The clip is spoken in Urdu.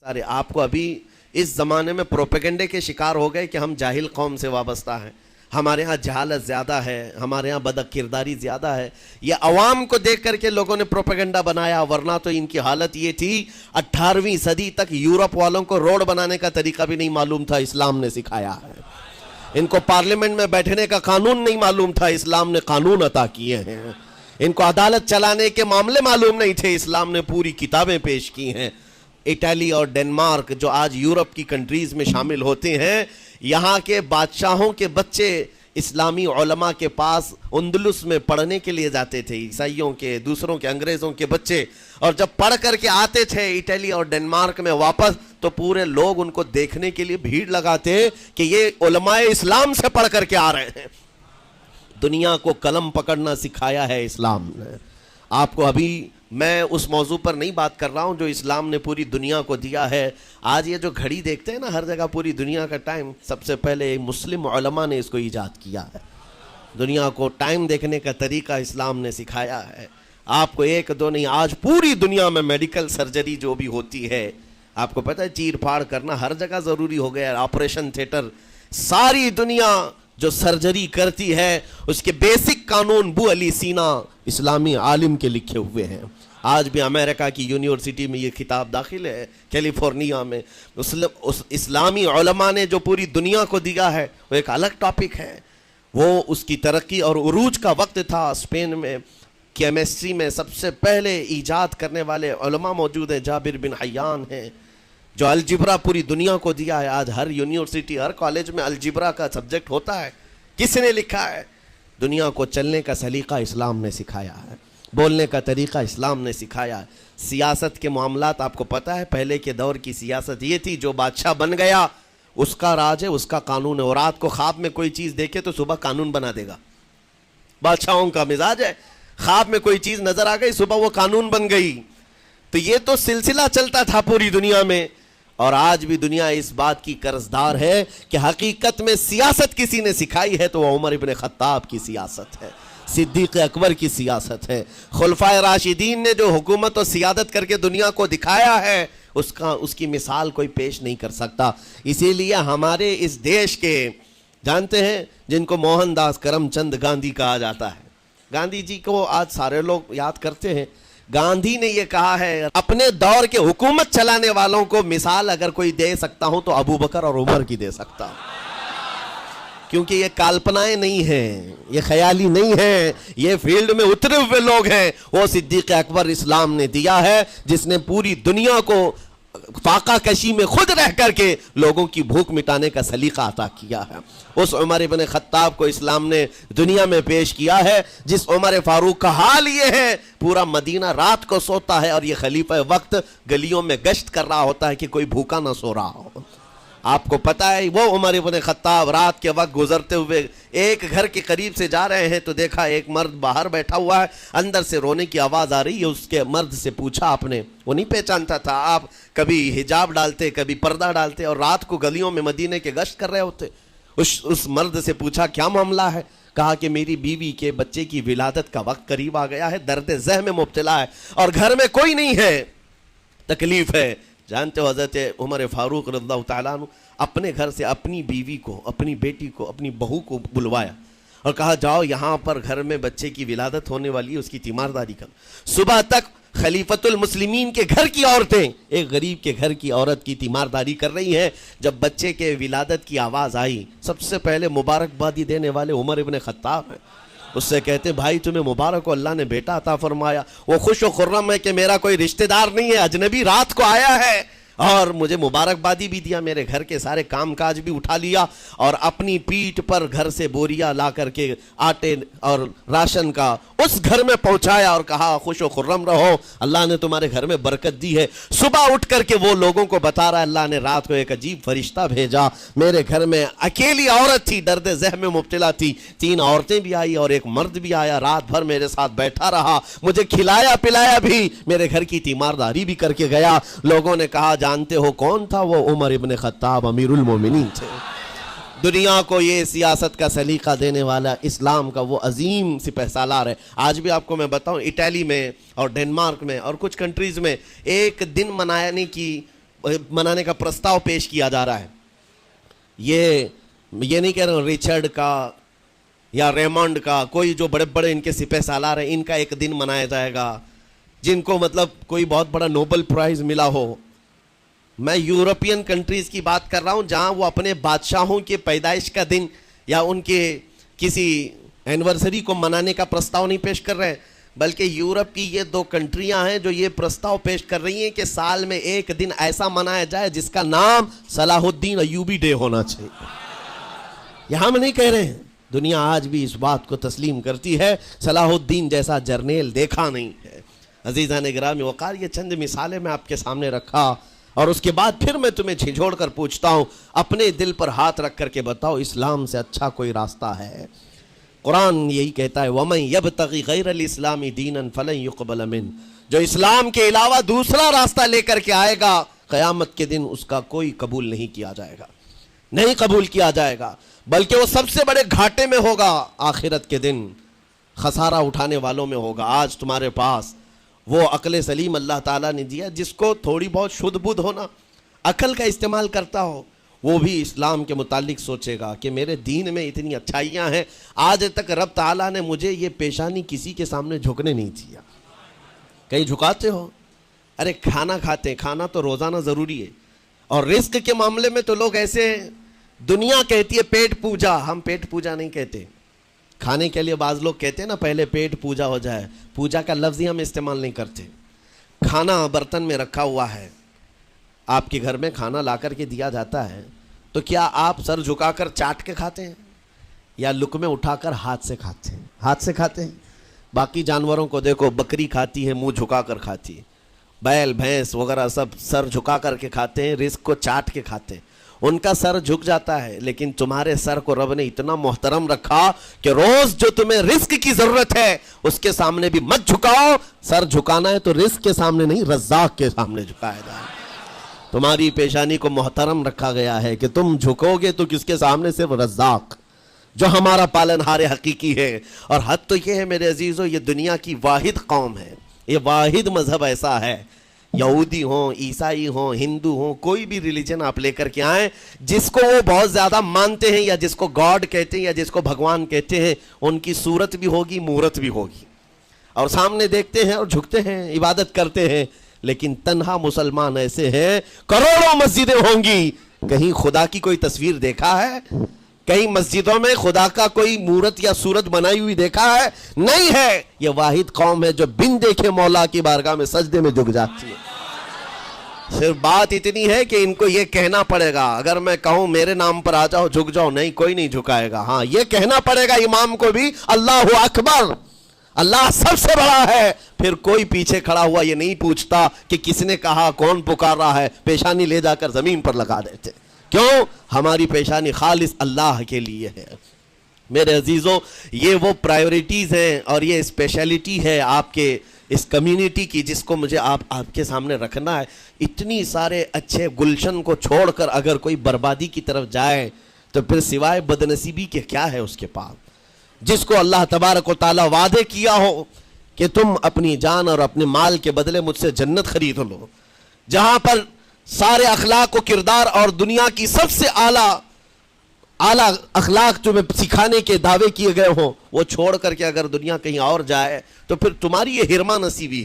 سارے آپ کو ابھی اس زمانے میں پروپیگنڈے کے شکار ہو گئے کہ ہم جاہل قوم سے وابستہ ہیں، ہمارے ہاں جہالت زیادہ ہے، ہمارے ہاں بد کرداری زیادہ ہے. یہ عوام کو دیکھ کر کے لوگوں نے پروپیگنڈا بنایا، ورنہ تو ان کی حالت یہ تھی 18ویں صدی تک یورپ والوں کو روڈ بنانے کا طریقہ بھی نہیں معلوم تھا، اسلام نے سکھایا ہے. ان کو پارلیمنٹ میں بیٹھنے کا قانون نہیں معلوم تھا، اسلام نے قانون عطا کیے ہیں. ان کو عدالت چلانے کے معاملے معلوم نہیں تھے، اسلام نے پوری کتابیں پیش کی ہیں. اٹلی اور ڈنمارک جو آج یورپ کی کنٹریز میں شامل ہوتے ہیں، یہاں کے بادشاہوں کے بچے اسلامی علماء کے پاس اندلس میں پڑھنے کے لیے جاتے تھے، عیسائیوں کے، دوسروں کے، انگریزوں کے بچے. اور جب پڑھ کر کے آتے تھے اٹلی اور ڈنمارک میں واپس، تو پورے لوگ ان کو دیکھنے کے لیے بھیڑ لگاتے کہ یہ علماء اسلام سے پڑھ کر کے آ رہے ہیں. دنیا کو قلم پکڑنا سکھایا ہے اسلام نے. آپ کو ابھی میں اس موضوع پر نہیں بات کر رہا ہوں جو اسلام نے پوری دنیا کو دیا ہے. آج یہ جو گھڑی دیکھتے ہیں نا ہر جگہ پوری دنیا کا ٹائم، سب سے پہلے مسلم علماء نے اس کو ایجاد کیا ہے. دنیا کو ٹائم دیکھنے کا طریقہ اسلام نے سکھایا ہے. آپ کو ایک دو نہیں، آج پوری دنیا میں میڈیکل سرجری جو بھی ہوتی ہے، آپ کو پتہ ہے چیر پھاڑ کرنا ہر جگہ ضروری ہو گیا ہے. آپریشن تھیٹر، ساری دنیا جو سرجری کرتی ہے اس کے بیسک قانون بو علی سینا اسلامی عالم کے لکھے ہوئے ہیں. آج بھی امریکہ کی یونیورسٹی میں یہ کتاب داخل ہے، کیلیفورنیا میں. اسلامی علماء نے جو پوری دنیا کو دیا ہے وہ ایک الگ ٹاپک ہے. وہ اس کی ترقی اور عروج کا وقت تھا. اسپین میں کیمسٹری میں سب سے پہلے ایجاد کرنے والے علماء موجود ہیں، جابر بن حیان ہیں، جو الجبرا پوری دنیا کو دیا ہے. آج ہر یونیورسٹی، ہر کالج میں الجبرا کا سبجیکٹ ہوتا ہے. کس نے لکھا ہے؟ دنیا کو چلنے کا سلیقہ اسلام نے سکھایا ہے، بولنے کا طریقہ اسلام نے سکھایا ہے. سیاست کے معاملات آپ کو پتہ ہے، پہلے کے دور کی سیاست یہ تھی، جو بادشاہ بن گیا اس کا راج ہے، اس کا قانون ہے. اور رات کو خواب میں کوئی چیز دیکھے تو صبح قانون بنا دے گا. بادشاہوں کا مزاج ہے، خواب میں کوئی چیز نظر آ گئی، صبح وہ قانون بن گئی. تو یہ تو سلسلہ چلتا تھا پوری دنیا میں. اور آج بھی دنیا اس بات کی قرضدار ہے کہ حقیقت میں سیاست کسی نے سکھائی ہے تو وہ عمر ابن خطاب کی سیاست ہے، صدیق اکبر کی سیاست ہے. خلفائے راشدین نے جو حکومت و سیادت کر کے دنیا کو دکھایا ہے، اس کی مثال کوئی پیش نہیں کر سکتا. اسی لیے ہمارے اس دیش کے جانتے ہیں جن کو موہن داس کرم چند گاندھی کہا جاتا ہے، گاندھی جی کو آج سارے لوگ یاد کرتے ہیں. گاندھی نے یہ کہا ہے، اپنے دور کے حکومت چلانے والوں کو مثال اگر کوئی دے سکتا ہوں تو ابو بکر اور عمر کی دے سکتا ہوں، کیونکہ یہ کالپنائیں نہیں ہیں، یہ خیالی نہیں ہیں، یہ فیلڈ میں اترے ہوئے لوگ ہیں. وہ صدیق اکبر اسلام نے دیا ہے، جس نے پوری دنیا کو فاقہ کشی میں خود رہ کر کے لوگوں کی بھوک مٹانے کا سلیقہ عطا کیا ہے. اس عمر بن خطاب کو اسلام نے دنیا میں پیش کیا ہے، جس عمر فاروق کا حال یہ ہے، پورا مدینہ رات کو سوتا ہے اور یہ خلیفہ وقت گلیوں میں گشت کر رہا ہوتا ہے کہ کوئی بھوکا نہ سو رہا ہو. آپ کو پتہ ہے وہ عمر بن خطاب رات کے وقت گزرتے ہوئے ایک گھر کے قریب سے جا رہے ہیں تو دیکھا ایک مرد باہر بیٹھا ہوا ہے، اندر سے رونے کی آواز آ رہی ہے. اس کے مرد سے پوچھا آپ نے، وہ نہیں پہچانتا تھا. آپ کبھی حجاب ڈالتے، کبھی پردہ ڈالتے اور رات کو گلیوں میں مدینے کے گشت کر رہے ہوتے. اس مرد سے پوچھا کیا معاملہ ہے؟ کہا کہ میری بیوی کے بچے کی ولادت کا وقت قریب آ گیا ہے، درد ذہ میں مبتلا ہے اور گھر میں کوئی نہیں ہے، تکلیف ہے. جانتے ہو حضرت عمر فاروق رضی اللہ تعالیٰ عنہ اپنے گھر سے اپنی بیوی کو، اپنی بیٹی کو، اپنی بہو کو بلوایا اور کہا جاؤ یہاں پر گھر میں بچے کی ولادت ہونے والی ہے، اس کی تیمارداری کرو. صبح تک خلیفۃ المسلمین کے گھر کی عورتیں ایک غریب کے گھر کی عورت کی تیمارداری کر رہی ہیں. جب بچے کے ولادت کی آواز آئی، سب سے پہلے مبارکبادی دینے والے عمر ابن خطاب ہیں. اس سے کہتے بھائی تمہیں مبارک ہو، اللہ نے بیٹا عطا فرمایا. وہ خوش و خرم ہے کہ میرا کوئی رشتہ دار نہیں ہے، اجنبی رات کو آیا ہے اور مجھے مبارکبادی بھی دیا، میرے گھر کے سارے کام کاج بھی اٹھا لیا اور اپنی پیٹھ پر گھر سے بوریا لا کر کے آٹے اور راشن کا اس گھر میں پہنچایا اور کہا خوش و خرم رہو، اللہ نے تمہارے گھر میں برکت دی ہے. صبح اٹھ کر کے وہ لوگوں کو بتا رہا ہے اللہ نے رات کو ایک عجیب فرشتہ بھیجا، میرے گھر میں اکیلی عورت تھی، درد ذہ میں مبتلا تھی، 3 عورتیں بھی آئی اور ایک مرد بھی آیا، رات بھر میرے ساتھ بیٹھا رہا، مجھے کھلایا پلایا بھی، میرے گھر کی تیمارداری بھی کر کے گیا. لوگوں نے کہا جانتے ہو کون تھا؟ وہ عمر ابن خطاب امیر المومنین تھے. دنیا کو یہ سیاست کا سلیقہ دینے والا اسلام کا وہ عظیم سپہ سالار ہے. آج بھی آپ کو میں بتاؤں اٹلی میں اور ڈنمارک میں اور کچھ کنٹریز میں ایک دن منانے کی منانے کا پرستاؤ پیش کیا جا رہا ہے. یہ نہیں کہہ رہا ہوں ریچرڈ کا یا ریمنڈ کا، کوئی جو بڑے بڑے ان کے سپہ سالار ہیں ان کا ایک دن منایا جائے گا، جن کو مطلب کوئی بہت بڑا نوبل پرائز ملا ہو. میں یورپین کنٹریز کی بات کر رہا ہوں جہاں وہ اپنے بادشاہوں کے پیدائش کا دن یا ان کے کسی اینیورسری کو منانے کا پرستاؤ نہیں پیش کر رہے، بلکہ یورپ کی یہ 2 کنٹریاں ہیں جو یہ پرستاؤ پیش کر رہی ہیں کہ سال میں ایک دن ایسا منایا جائے جس کا نام صلاح الدین ایوبی ڈے ہونا چاہیے. یہ ہم نہیں کہہ رہے ہیں، دنیا آج بھی اس بات کو تسلیم کرتی ہے. صلاح الدین جیسا جرنیل دیکھا نہیں ہے. عزیزان گرامی وقار، یہ چند مثالیں میں آپ کے سامنے رکھا، اور اس کے بعد پھر میں تمہیں جھنجھوڑ کر پوچھتا ہوں، اپنے دل پر ہاتھ رکھ کر کے بتاؤ اسلام سے اچھا کوئی راستہ ہے؟ قرآن یہی کہتا ہے وَمَن يَبْتَغِ غَيْرَ الْإِسْلَامِ دِينًا فَلَن يُقْبَلَ مِنْهُ، جو اسلام کے علاوہ دوسرا راستہ لے کر کے آئے گا قیامت کے دن اس کا کوئی قبول نہیں کیا جائے گا، نہیں قبول کیا جائے گا، بلکہ وہ سب سے بڑے گھاٹے میں ہوگا. آخرت کے دن خسارہ اٹھانے والوں میں ہوگا. آج تمہارے پاس وہ عقل سلیم اللہ تعالیٰ نے دیا، جس کو تھوڑی بہت شدھ بدھ ہونا، عقل کا استعمال کرتا ہو، وہ بھی اسلام کے متعلق سوچے گا کہ میرے دین میں اتنی اچھائیاں ہیں. آج تک رب تعالیٰ نے مجھے یہ پیشانی کسی کے سامنے جھکنے نہیں دیا. کہیں جھکاتے ہو؟ ارے کھانا کھاتے ہیں، کھانا تو روزانہ ضروری ہے. اور رزق کے معاملے میں تو لوگ ایسے ہیں، دنیا کہتی ہے پیٹ پوجا، ہم پیٹ پوجا نہیں کہتے. کھانے کے لیے بعض لوگ کہتے ہیں نا پہلے پیٹ پوجا ہو جائے، پوجا کا لفظ ہی ہم استعمال نہیں کرتے. کھانا برتن میں رکھا ہوا ہے، آپ کے گھر میں کھانا لا کر کے دیا جاتا ہے، تو کیا آپ سر جھکا کر چاٹ کے کھاتے ہیں یا لقمے اٹھا کر ہاتھ سے کھاتے ہیں؟ ہاتھ سے کھاتے ہیں. باقی جانوروں کو دیکھو، بکری کھاتی ہے منہ جھکا کر کھاتی ہے، بیل بھینس وغیرہ سب سر جھکا کر کے کھاتے ہیں، رزق کو چاٹ کے کھاتے ہیں. ان کا سر جھک جاتا ہے، لیکن تمہارے سر کو رب نے اتنا محترم رکھا کہ روز جو تمہیں رزق کی ضرورت ہے اس کے سامنے بھی مت جھکاؤ. سر جھکانا ہے تو رزق کے سامنے نہیں، رزاق کے سامنے جھکایا جائے. تمہاری پیشانی کو محترم رکھا گیا ہے کہ تم جھکو گے تو کس کے سامنے؟ صرف رزاق جو ہمارا پالنہار حقیقی ہے. اور حد تو یہ ہے میرے عزیزو، یہ دنیا کی واحد قوم ہے، یہ واحد مذہب ایسا ہے، یہودی ہوں، عیسائی ہوں، ہندو ہوں، کوئی بھی ریلیجن آپ لے کر کے آئیں، جس کو وہ بہت زیادہ مانتے ہیں یا جس کو گاڈ کہتے ہیں یا جس کو بھگوان کہتے ہیں، ان کی صورت بھی ہوگی، مورت بھی ہوگی، اور سامنے دیکھتے ہیں اور جھکتے ہیں، عبادت کرتے ہیں. لیکن تنہا مسلمان ایسے ہیں، کروڑوں مسجدیں ہوں گی، کہیں خدا کی کوئی تصویر دیکھا ہے؟ کہیں مسجدوں میں خدا کا کوئی مورت یا صورت بنائی ہوئی دیکھا ہے؟ نہیں ہے. یہ واحد قوم ہے جو بن دیکھے مولا کی بارگاہ میں سجدے میں جھک جاتی ہے. صرف بات اتنی ہے کہ ان کو یہ کہنا پڑے گا، اگر میں کہوں میرے نام پر آ جاؤ جھک جاؤ، نہیں، کوئی نہیں جھکائے گا. ہاں یہ کہنا پڑے گا امام کو بھی اللہ اکبر، اللہ سب سے بڑا ہے. پھر کوئی پیچھے کھڑا ہوا یہ نہیں پوچھتا کہ کس نے کہا، کون پکار رہا ہے، پیشانی لے جا کر زمین پر لگا دیتے. کیوں؟ ہماری پیشانی خالص اللہ کے لیے ہے. میرے عزیزوں، یہ وہ پرائیورٹیز ہیں اور یہ اسپیشلٹی ہے آپ کے اس کمیونٹی کی جس کو مجھے آپ کے سامنے رکھنا ہے. اتنی سارے اچھے گلشن کو چھوڑ کر اگر کوئی بربادی کی طرف جائے تو پھر سوائے بدنصیبی کے کیا ہے اس کے پاس؟ جس کو اللہ تبارک و تعالیٰ وعدے کیا ہو کہ تم اپنی جان اور اپنے مال کے بدلے مجھ سے جنت خرید لو، جہاں پر سارے اخلاق و کردار اور دنیا کی سب سے اعلیٰ اخلاق تمہیں سکھانے کے دعوے کیے گئے ہوں، وہ چھوڑ کر کے اگر دنیا کہیں اور جائے تو پھر تمہاری یہ ہرما نصیبی ہے.